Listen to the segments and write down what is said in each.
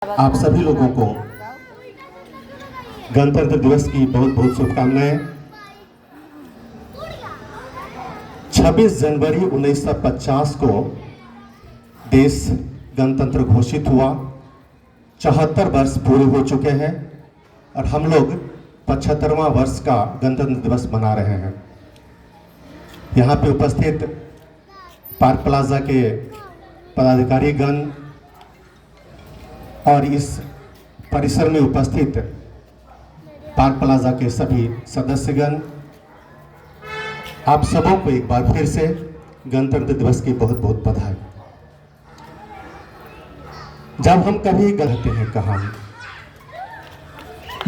आप सभी लोगों को गणतंत्र दिवस की बहुत बहुत शुभकामनाएं। 26 जनवरी 1950 को देश गणतंत्र घोषित हुआ। 74 वर्ष पूरे हो चुके हैं और हम लोग 75वां वर्ष का गणतंत्र दिवस मना रहे हैं। यहाँ पे उपस्थित पार्क प्लाजा के पदाधिकारी गण और इस परिसर में उपस्थित पार्क प्लाजा के सभी सदस्यगण, आप सबों को एक बार फिर से गणतंत्र दिवस की बहुत बहुत बधाई। जब हम कभी कहते हैं कहानी,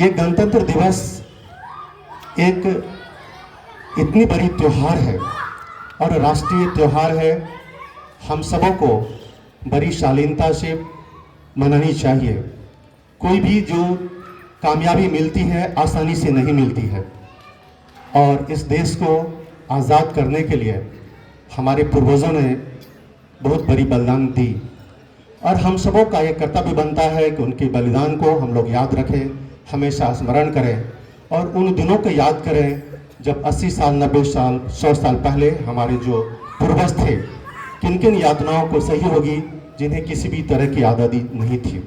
ये गणतंत्र दिवस एक इतनी बड़ी त्योहार है और राष्ट्रीय त्योहार है। हम सबों को बड़ी शालीनता से मनानी चाहिए। कोई भी जो कामयाबी मिलती है आसानी से नहीं मिलती है और इस देश को आज़ाद करने के लिए हमारे पूर्वजों ने बहुत बड़ी बलिदान दी और हम सबों का ये कर्तव्य बनता है कि उनके बलिदान को हम लोग याद रखें, हमेशा स्मरण करें और उन दिनों को याद करें जब 80 साल, 90 साल, 100 साल पहले हमारे जो पूर्वज थे, किन किन यातनाओं को सही होगी जिन्हें किसी भी तरह की आज़ादी नहीं थी।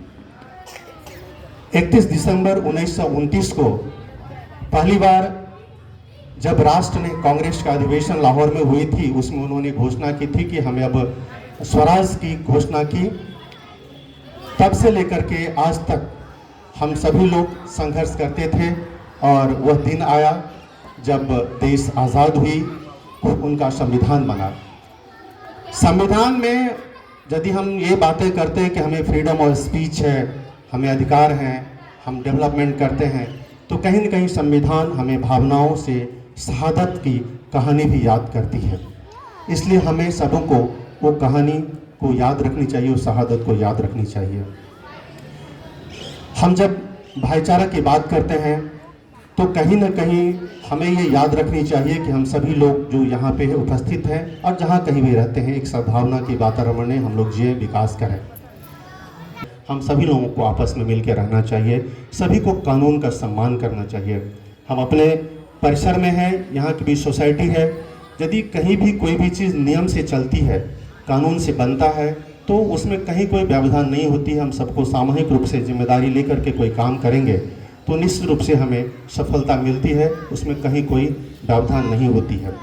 31 दिसंबर 1929 को पहली बार जब राष्ट्र ने कांग्रेस का अधिवेशन लाहौर में हुई थी, उसमें उन्होंने घोषणा की थी कि हमें अब स्वराज की घोषणा की। तब से लेकर के आज तक हम सभी लोग संघर्ष करते थे और वह दिन आया जब देश आज़ाद हुई, उनका संविधान बना। संविधान में यदि हम ये बातें करते हैं कि हमें फ्रीडम ऑफ स्पीच है, हमें अधिकार हैं, हम डेवलपमेंट करते हैं, तो कहीं न कहीं संविधान हमें भावनाओं से शहादत की कहानी भी याद करती है। इसलिए हमें सबों को वो कहानी को याद रखनी चाहिए, उस शहादत को याद रखनी चाहिए। हम जब भाईचारा की बात करते हैं तो कहीं न कहीं हमें ये याद रखनी चाहिए कि हम सभी लोग जो यहाँ पे उपस्थित हैं और जहाँ कहीं भी रहते हैं, एक सद्भावना के वातावरण में हम लोग जिए, विकास करें। हम सभी लोगों को आपस में मिल के रहना चाहिए, सभी को कानून का सम्मान करना चाहिए। हम अपने परिसर में हैं, यहाँ की भी सोसाइटी है, यदि कहीं भी कोई भी चीज़ नियम से चलती है, कानून से बनता है, तो उसमें कहीं कोई व्यवधान नहीं होती। हम सबको सामूहिक रूप से जिम्मेदारी लेकर के कोई काम करेंगे तो निश्चित रूप से हमें सफलता मिलती है, उसमें कहीं कोई व्यवधान नहीं होती है।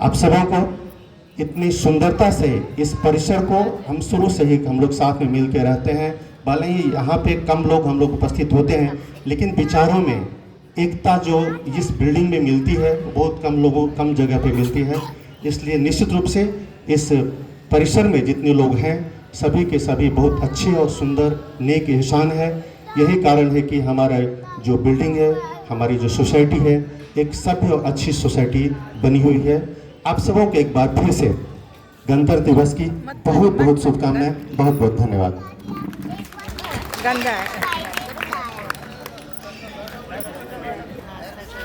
आप सबों को इतनी सुंदरता से इस परिसर को हम शुरू से ही हम लोग साथ में मिल के रहते हैं। भले ही यहाँ पे कम लोग हम लोग उपस्थित होते हैं, लेकिन विचारों में एकता जो इस बिल्डिंग में मिलती है वो बहुत कम लोगों, कम जगह पे मिलती है। इसलिए निश्चित रूप से इस परिसर में जितने लोग हैं सभी के सभी बहुत अच्छे और सुंदर नेक इंसान है। यही कारण है कि हमारा जो बिल्डिंग है, हमारी जो सोसाइटी है, एक सभ्य और अच्छी सोसाइटी बनी हुई है। आप सबों को एक बार फिर से गणतंत्र दिवस की बहुत बहुत शुभकामनाएं, बहुत बहुत धन्यवाद।